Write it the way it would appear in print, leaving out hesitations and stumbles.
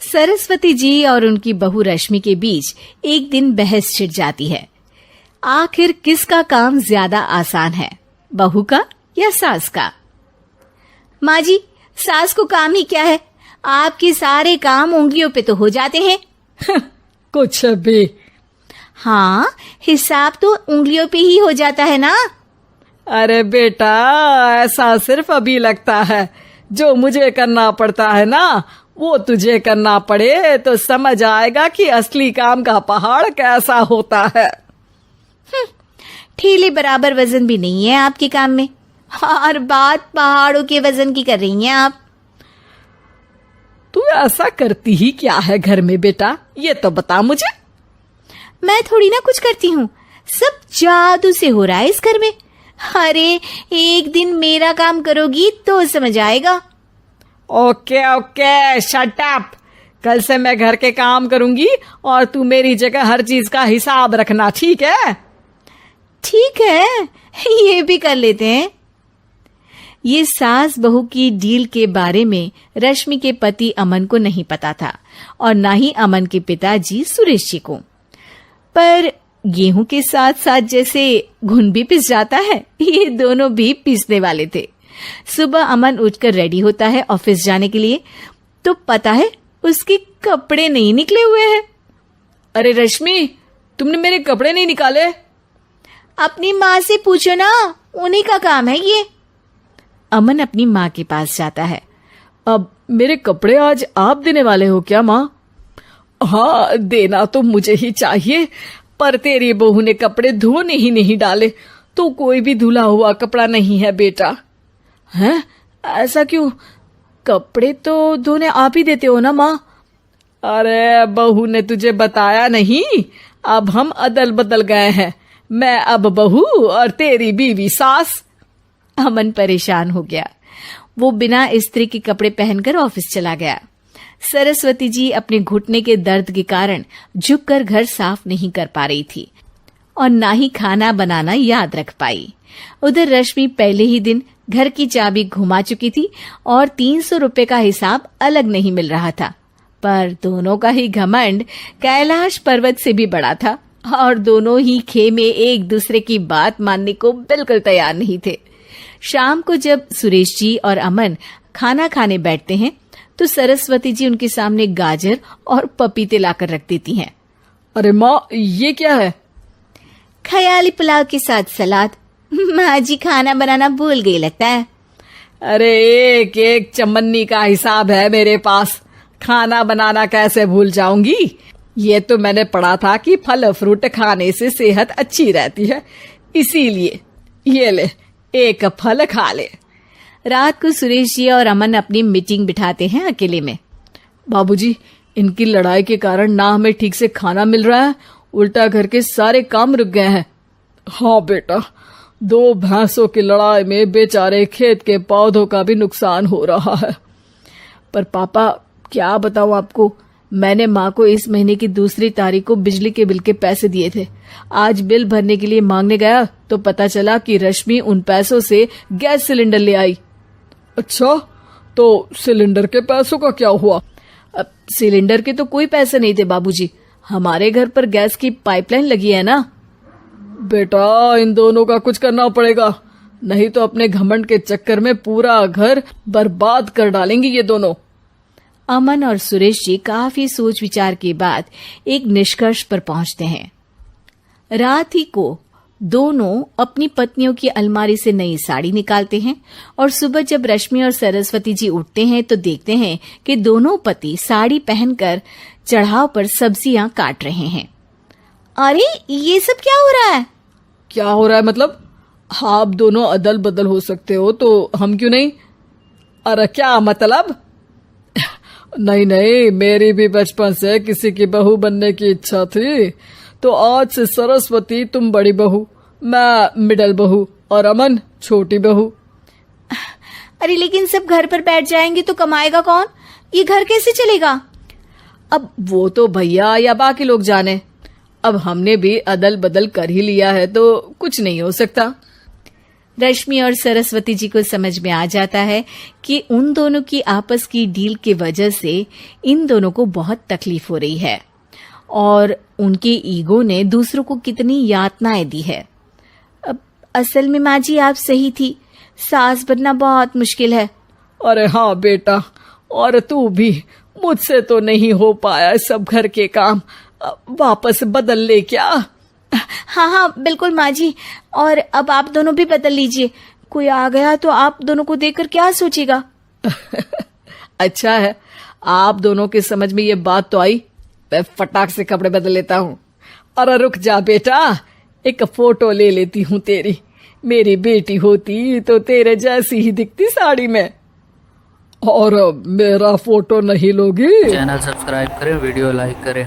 सरस्वती जी और उनकी बहू रश्मि के बीच एक दिन बहस छिड़ जाती है। आखिर किसका काम ज्यादा आसान है, बहू का या सास का? माँ जी, सास को काम ही क्या है, आपके सारे काम उंगलियों पे तो हो जाते हैं। कुछ भी। हाँ, हिसाब तो उंगलियों पे ही हो जाता है ना। अरे बेटा, ऐसा सिर्फ अभी लगता है। जो मुझे करना पड़ता है ना, वो तुझे करना पड़े तो समझ आएगा कि असली काम का पहाड़ कैसा होता है। ठेले बराबर वजन भी नहीं है आपके काम में, और बात पहाड़ों के वजन की कर रही हैं आप। तू ऐसा करती ही क्या है घर में बेटा, ये तो बता मुझे। मैं थोड़ी ना कुछ करती हूँ, सब जादू से हो रहा है इस घर में। अरे एक दिन मेरा काम करोगी तो समझ आएगा। Okay okay, shut up. कल से मैं घर के काम करूंगी और तू मेरी जगह हर चीज का हिसाब रखना, ठीक है? ठीक है, ये भी कर लेते हैं। ये सास बहू की डील के बारे में रश्मि के पति अमन को नहीं पता था, और ना ही अमन के पिताजी सुरेश जी को। पर गेहूं के साथ साथ जैसे घुन भी पिस जाता है, ये दोनों भी पीसने वाले थे। सुबह अमन उठकर रेडी होता है ऑफिस जाने के लिए, तो पता है उसके कपड़े नहीं निकले हुए हैं। अरे रश्मि, तुमने मेरे कपड़े नहीं निकाले? अपनी माँ से पूछो ना, उन्हीं का काम है ये। अमन अपनी माँ के पास जाता है। अब मेरे कपड़े आज आप देने वाले हो क्या माँ? हाँ, देना तो मुझे ही चाहिए, पर तेरी बहू ने कपड़े धोने ही नहीं डाले, तो कोई भी धुला हुआ कपड़ा नहीं है बेटा। हैं? ऐसा क्यों? कपड़े तो धोने आप ही देते हो ना माँ? अरे बहू ने तुझे बताया नहीं, अब हम अदल बदल गए हैं। मैं अब बहू और तेरी बीवी सास। अमन परेशान हो गया। वो बिना इस्त्री के कपड़े पहनकर ऑफिस चला गया। सरस्वती जी अपने घुटने के दर्द के कारण झुककर घर साफ नहीं कर पा रही थी, और ना ही खाना बनाना याद रख पाई। उधर रश्मि पहले ही दिन घर की चाबी घुमा चुकी थी और 300 रुपए का हिसाब अलग नहीं मिल रहा था। पर दोनों का ही घमंड कैलाश पर्वत से भी बड़ा था, और दोनों ही खेमे एक दूसरे की बात मानने को बिल्कुल तैयार नहीं थे। शाम को जब सुरेश जी और अमन खाना खाने बैठते हैं, तो सरस्वती जी उनके सामने गाजर और पपीते लाकर रख देती हैं। अरे माँ, ये क्या है? ख्याली पुलाव के साथ सलाद। माँ जी खाना बनाना भूल गई लगता है। अरे एक एक चमन्नी का हिसाब है मेरे पास, खाना बनाना कैसे भूल जाऊंगी? ये तो मैंने पढ़ा था कि फल फ्रूट खाने से सेहत अच्छी रहती है, इसीलिए ये ले, एक फल खा ले। रात को सुरेश जी और अमन अपनी मीटिंग बिठाते हैं अकेले में। बाबूजी, इनकी लड़ाई के कारण ना हमें ठीक से खाना मिल रहा है, उल्टा घर के सारे काम रुक गए हैं। हाँ बेटा, 2 भैंसों की लड़ाई में बेचारे खेत के पौधों का भी नुकसान हो रहा है। पर पापा, क्या बताऊं आपको, मैंने माँ को इस महीने की 2 तारीख को बिजली के बिल के पैसे दिए थे। आज बिल भरने के लिए मांगने गया तो पता चला कि रश्मि उन पैसों से गैस सिलेंडर ले आई। अच्छा, तो सिलेंडर के पैसों का क्या हुआ? अब सिलेंडर के तो कोई पैसे नहीं थे बाबूजी, हमारे घर पर गैस की पाइपलाइन लगी है ना। बेटा, इन दोनों का कुछ करना पड़ेगा, नहीं तो अपने घमंड के चक्कर में पूरा घर बर्बाद कर डालेंगे ये दोनों। अमन और सुरेश जी काफी सोच विचार के बाद एक निष्कर्ष पर पहुंचते हैं। रात ही को दोनों अपनी पत्नियों की अलमारी से नई साड़ी निकालते हैं, और सुबह जब रश्मि और सरस्वती जी उठते हैं तो देखते हैं कि दोनों पति साड़ी पहनकर चढ़ाव पर सब्जियां काट रहे हैं। अरे ये सब क्या हो रहा है? क्या हो रहा है मतलब? आप दोनों अदल बदल हो सकते हो तो हम क्यों नहीं? अरे क्या मतलब? नहीं नहीं, मेरी भी बचपन से किसी की बहू बनने की इच्छा थी, तो आज से सरस्वती तुम बड़ी बहू, मैं मिडल बहू और अमन छोटी बहू। अरे लेकिन सब घर पर बैठ जाएंगे तो कमाएगा कौन? ये घर कैसे चलेगा? अब वो तो भैया या बाकी लोग जाने, अब हमने भी अदल बदल कर ही लिया है तो कुछ नहीं हो सकता। रश्मि और सरस्वती जी को समझ में आ जाता है कि उन दोनों की आपस की डील की वजह से इन दोनों को बहुत तकलीफ हो रही है और उनके ईगो ने दूसरों को कितनी यातनाएं दी है। अब असल में माँ जी आप सही थी, सास बनना बहुत मुश्किल है। अरे हाँ बेटा, और तू भी, मुझसे तो नहीं हो पाया सब घर के काम, वापस बदल ले क्या? हाँ हाँ बिल्कुल माँ जी, और अब आप दोनों भी बदल लीजिए, कोई आ गया तो आप दोनों को देखकर क्या सोचेगा। अच्छा है, आप दोनों के समझ में ये बात तो आई, मैं फटाक से कपड़े बदल लेता हूँ। अरे रुक जा बेटा, एक फोटो ले लेती हूँ तेरी, मेरी बेटी होती तो तेरे जैसी ही दिखती साड़ी में। और मेरा फोटो नहीं लोगी? चैनल सब्सक्राइब करें, वीडियो लाइक करें।